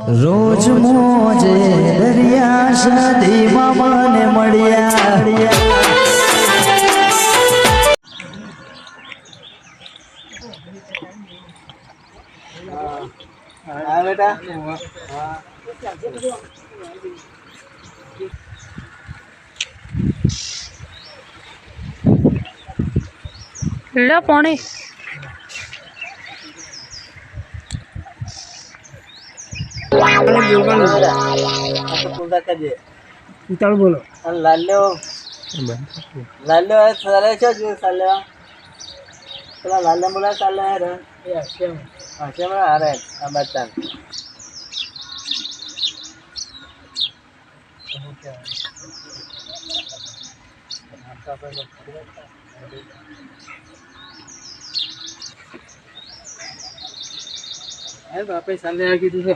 રોજ મોજે દરિયા શાદી મામાને મળ્યા હા બેટા લે પાણી ઉતાળ બોલો લાલ્યો સાલે છે જો સાલ્યા પેલા લાલ્યા બોલા સાલ્યા રે હશે અરે આ બચ્ચા બાપે સાલ્યા કીધું છે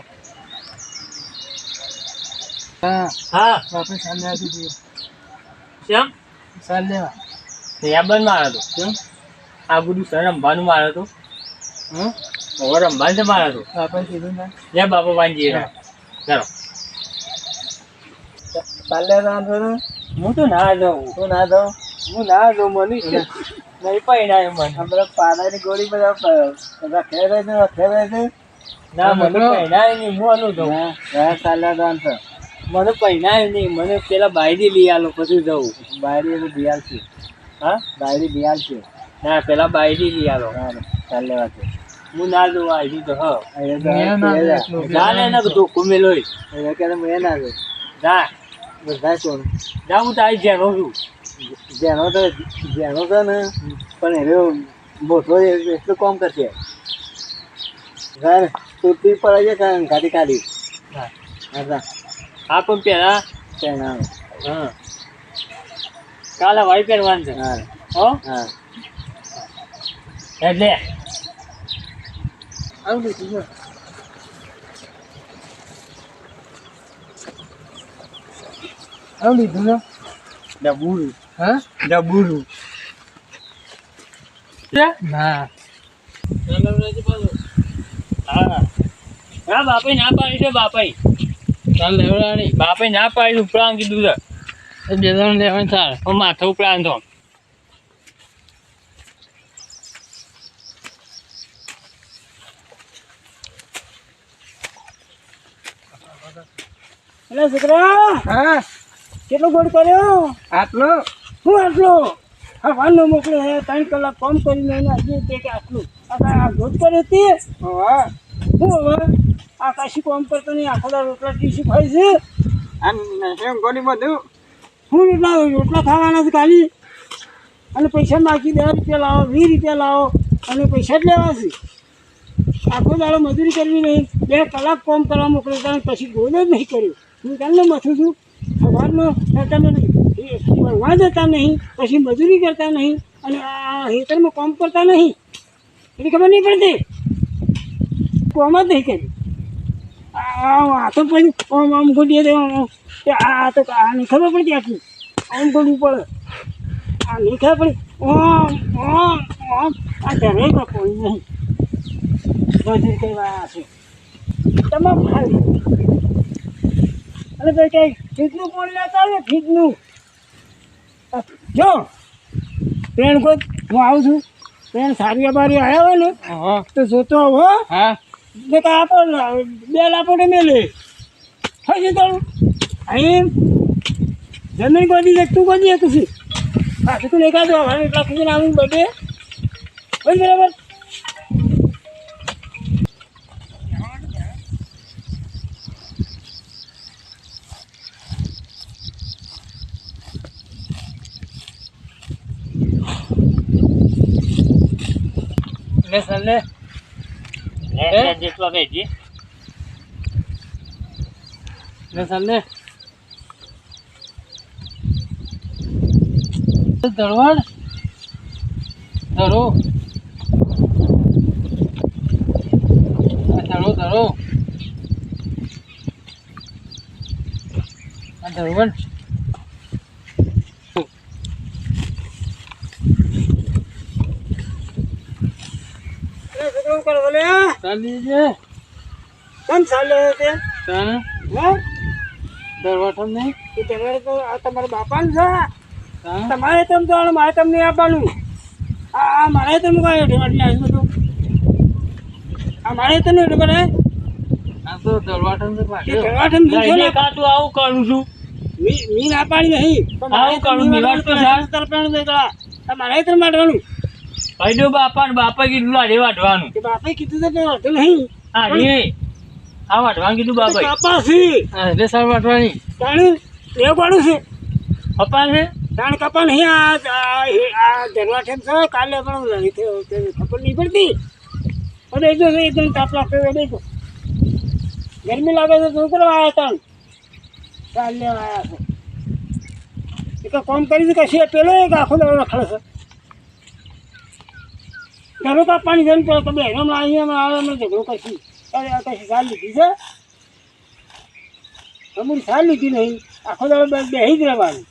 હા હા બાપે સાલ્યા કીધું કેમ સાલ્યા યાબન મારો તો કેમ આ બધું સર રમવાનું મારો તો હવે રમવાનું છે મારો તો બાપા કીધું ને લે બાપા વાંચી ચાલો સાલ્યા રાંધો ને હું તો ના જાઉં હું ના જાઉં મનીષ નહીં પૈણાય મને આપણે પાડાની ગોળી બધા ખેરે છે ના મને પૈણાય નહીં હું આનું જાઉં સાલ્યા રાંધો મને પૈણાય નહીં મને પેલા બાયરી લઈ આલો પછી જવું બાયરી એટલે બિયાલ છે હા બાયરી બિયાલ છે ના પેલા બાયરી લઈ આલો ચાલ લેવા છે હું ના જોઉં આવી તો જા ને ના ધોખું મેલો એટલે કે મેં ના જો જા બધા કોણ જા હું તારી જેનો છું જેનો તો ને પણ એને મોટો એટલું કામ કરશે તૂટી પડે છે ગાડી કાઢી હા પણ પહેલા પહેલા હા કાલે વાઈ પહેરવાનું છે હા હો હા એટલે આવું લીધું આવું લીધું ને ડબુરું હા ડબુરું ના હા હા બાપે ના પાડી છે બાપે ચાલ લેવડાની બાપે ના પાડી ઉપરાંત કીધું છે બે જણ લેવાનું ચાલ માથે ઉપરાંત તો એટલે છોકરા હા કેટલો ગોળ કર્યો આટલો શું આટલો હા વાલો મોકલે હે 3 કલાક કામ કરીને એને હજી કે આટલું આ ગોળ કર્યો તે હા હું હવે આ કાશી કામ કરતો નહીં આખો દાડો રોટલા ટીસી ખાય છે એમ ગોળી બધું હું રોટલા ખાવાના છે ખાલી અને પૈસા નાખી 10 રૂપિયા લાવો 20 રૂપિયા લાવો અને પૈસા જ લેવા છે આખો દાડો મજૂરી કરવી નહીં 2 કલાક કામ કરવા મોકલે પછી ગોળ જ નહીં કર્યું હું તમને મથું છું સવારમાં તમે ભણવા જતા નહીં પછી મજૂરી કરતા નહીં અને આ ખેતરમાં કામ કરતા નહીં એની ખબર નહીં પડતી કામ જ નહીં કર્યું આ તો પછી આમ ગોળીએ આ તો આની ખબર પડતી આટલી આમ ગોળવું પડે આ નહીં ખબર પડી આ ઘરે કોઈ નહીં મજૂરી કરવા છે તમામ ખાલી અને ભાઈ કંઈ ફીટનું પાણી લેતા આવે ફીટનું જો ટ્રેન કોઈ હું આવું છું ટ્રેન સારી બારી આવ્યા હોય ને તો જોતો હો હા જે કાંઈ આપો 2 લાપોટે મેલે હજી તારું અહીં જમીન ગોદી દે તું ગોદી એક છે પાછું તું નહીં કાઢો હવે એટલા સુધી આવું બધે હોય બરાબર લે જેટલો વેચી લે સાલે ધરવાડ ધરો ધરો ધરવાડ શું કરો લે ચાલી છે કેમ ચાલે તે તને હા દરવાઠમ નહીં એ તમારે તો આ તમારા બાપાનું છે હા તમારે તેમ તો મારે તમને આપવાનું આ મારે તમે કઈ ઢેવાડી નાખ્યું બધું આ મારે તમને ખબર હે આ તો દરવાઠમ છે એ પાછો ઢેવાઠમ દીધો ને કાટું આવું કરું છું મી ના પાડી નહીં પણ મારે આવું કરું, તમને નિવાડ તો વાળવાનું તરફેણું દેખડા આ મારે તમને વાળવાનું કહી દો બાપા ને બાપા કીધું લાડે વાઢવાનું કે બાપે કીધું તો કે વાંધો નહીં હા રે આ વાઢવાનું કીધું બાપા કાપા છે હા એટલે સાર વાઢવાની તાણી એ વાળું છે પપ્પા છે તાણ કપા નહીં આ દરવા ઠેમ છે કાલે પણ લડી થયો ખબર નહીં પડતી અને એ જો એકદમ તાપ લાગતો હોય દેખો ગરમી લાગે તો શું કરવા આવ્યા તાણ ચાલ લેવા આવ્યા છે એ તો કામ કરી છે કશી પેલો એક આખો દડો રખડે છે ઘરો કાપવાની જેમ તો તમે હેરામ અહીંયા આવે અમે ઝઘડો કશી અરે આ કશી સાલ લીધી છે અમારી સાલ લીધી નહીં આખો દડો બેસી જ રહેવાનું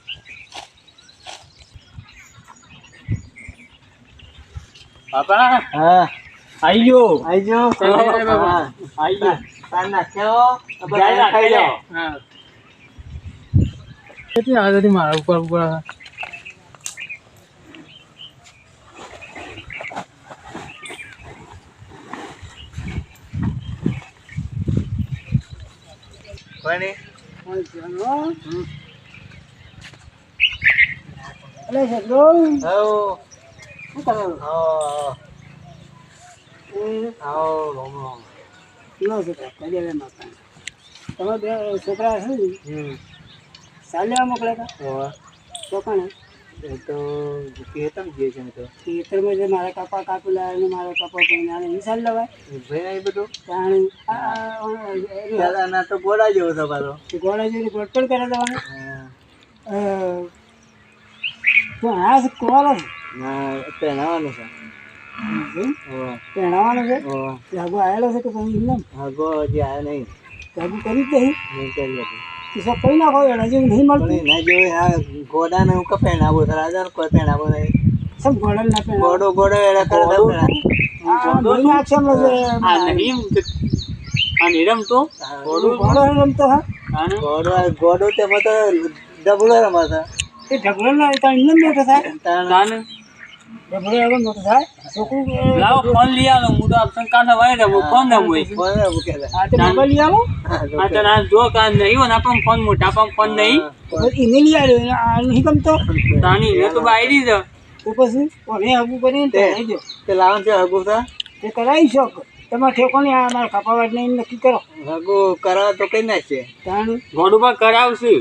બાપા હા આઈ ગયો આઈ જાઓ હા, આઈ ગયો તાર નાખ્યો જાય ખાઈ જાઓ હા કેટલી આવે હતી મારા ઉપર કોની અલે ઝઘડો આવો શું કરો આવો એ આવો રોમ રોમ નો છોકરા કરી લે માતા તમે બે છોકરા છે ને ચાલ્યા મોકલ્યા હતા ચોકાને એ તો કેતમ જે છે તો ખેતરમાં જે મારા કાપા કાપી લાવે ને મારા કાપા કોઈને આને નિશાન લેવાય ભાઈ એ બધું તાણી દાદા ના તો ગોળા જેવો છે પાછો ગોળા જેવી ગોળપણ કરે દેવાનું તો આ કોવાલો ના પહેણાવાનું છે પહેણાવાનો છે ઓહ લાગુ આવેલો છે કે પછી એમ આગો હજી આવ્યો નહીં લાગુ કરી જ નહીં નહીં કરી હતી તો સબ કઈ નાખો એના જેવું નહીં મળતું પણ એના જેવું આ ગોડાને હું કઈ પહેણાવું છે રાજા કોઈ પહેણાવું નહીં સબ ગોળા ના પહેણા ગોડો ગોડો એના કરે તો નહીં નાખશે એમ આ નહીં આ નિરમ તો ગોળો રમતો હા ગોડો ગોડો તેમાં તો ડબલો રમાતા એ ઢગલો ના ત્યાં એમ મોટો થાય તાને ઢગલો એવો મોટો થાય છોકરું લાવો ફોન લઈ આવો હું તો આપસન કાંઠા વાય રહ્યો ફોન ના હોય આ તો મોબાઈલ લઈ આવો આ તો ના જો કા નહીં હોય ના પણ ફોન મોટા પણ ફોન નહીં એને લઈ આવ્યો આ નહીં ગમતો તાની એ તો બાયરી છે તો પછી કોને આગું કરીને તો લઈ દો તે લાવન છે હગુ છે તે કરાવી શકો તમારે ઠેકોને આ મારા કપાવાટ ને નક્કી કરો હગુ કરાવ તો કઈ નાખશે તાણ ગોડું પર કરાવશે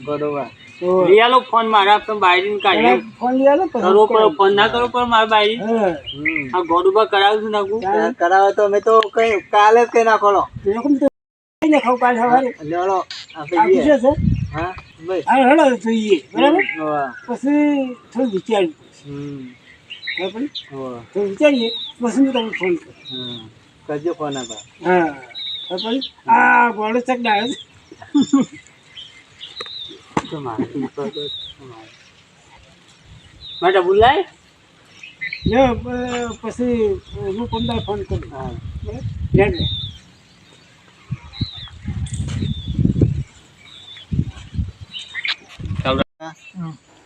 ગોડોવા તો લઈ આલો ફોન મારા આપસન બાયરી કાઢી ફોન લઈ આવો કરો કરો ફોન ના કરો પર મારા બાયરી હા આ ગોડું પર કરાવશું નાખું કરાવે તો અમે તો કઈ કાલે જ કઈ નાખો એરકમ તો ને ખાવ કાલ સવારે લેવડો આ આપણે જઈએ પૂછે છે હા ભાઈ હા હેડો જોઈએ બરાબર હોવા પછી થોડું વિચાર્યું બરાબર થોડું વિચારીએ પછી હું તમને ફોન કરું કરજો ફોન આપા હા બરાબર આ ગોળો ચક ડાયો તો મારે માટે બોલાય ને પછી હું પંદર ફોન કરું હા લે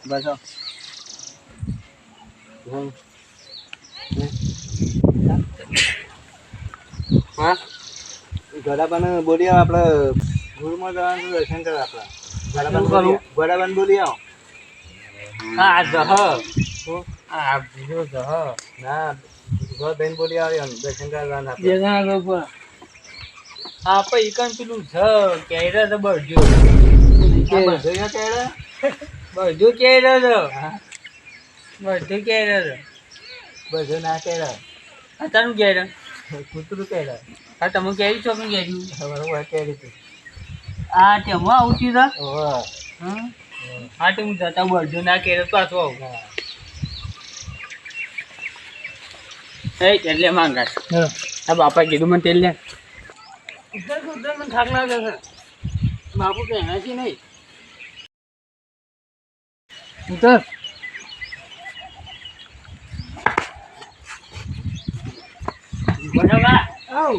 બસો હા ગોડાબાને બોલી આવો આપણે ગુરુમાં જવાનું દર્શન કરવા આપણે ગોડાબાને બોલી આવો આ જહ આ બીજો જહ ના ગોડાબાને બોલી આવો દર્શન કરવા આપણે જેના લોકો આ પઈ કન પેલું છે કેરા તો બળજો બધું કેળે બધું કેરા છે બધું કેરા છે બધું ના કેળે આ તારું કેરા કૂતરું કેળે આ તમે કેરી છો પણ કેરી બરોબર કેળી તું આ તેમાં આવતી હતા ઓહ હા તો હું જતા બળજો ના કેરા પાછો આવું એટલે માંગા આ બાપા કીધું મને તેલ લે ઉધર મને થાક લાગે છે બાપુ કે એનાથી નહીં ઉધર બરાબર આવ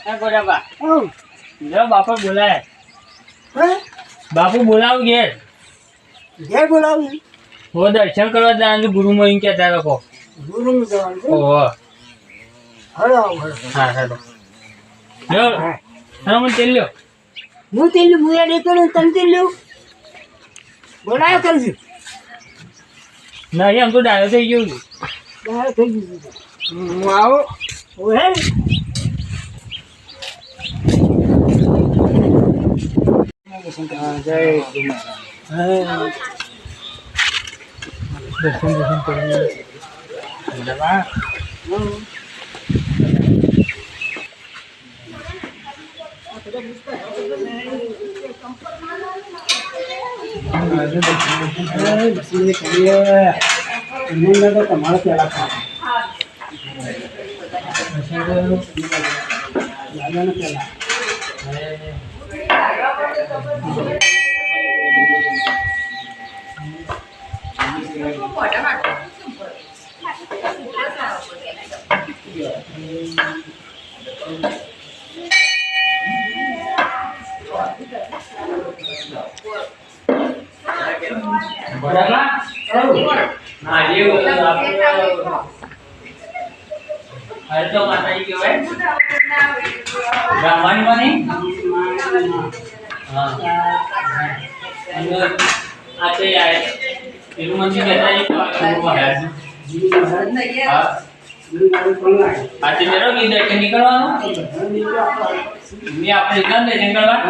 એ ગોડાબા આવ. લ્યો બાપા બોલાય હે? બાપુ બોલાવ ઘેર ઘેર બોલાવ્યું? હો દર્શન કરવા જવાનું ગુરુમાં એમ કહેતા લોકો ગુરુમાં જવાનું છે? ઓહો હળો આવો, હળો. હા હેલો લ્યો હા મને તેલ લ્યો હું તેલ મુયા નહીં કરું, તમે તેલ લ્યો. બોલાયો કરજો. નહીં આમ તો ડાયો થઈ ગયો છું. બહાર થઈ ગયું છે. હું આવું ઓહે. હા, જય ગુરુ મહારાજ. દર્શન કરી ગોડાબા તમારે પેલા ખાવા દાદાને પેલા ગોડાબા હા લેવો હાલ તો માતાજી કહેવાય બ્રાહ્મણ બની હા અને આ તે આય પેલું મંદિર કહેતા એ મહારાજ હા આ તે મેરો કી દર્શન નીકળવાનું મેં આપણે એકદમ દર્શન કરવા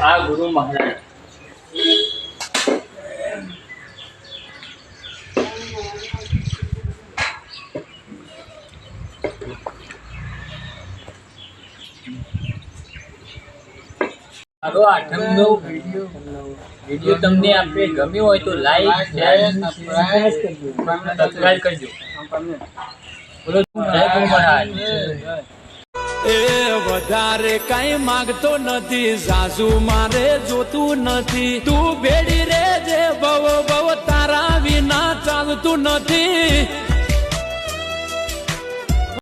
આ ગુરુ મહારાજ મારો આઠમનો વિડીયો તમને આપણે ગમ્યો હોય તો લાઈક શેર સબસ્ક્રાઇબ કરજો બોલો જય ગુરુ મહારાજ એ વધારે કઈ માંગતો નથી, સાસુ મારે જોતું નથી, તું ભેડી રે જે ભવ ભવ તારા વિના ચાલતું નથી.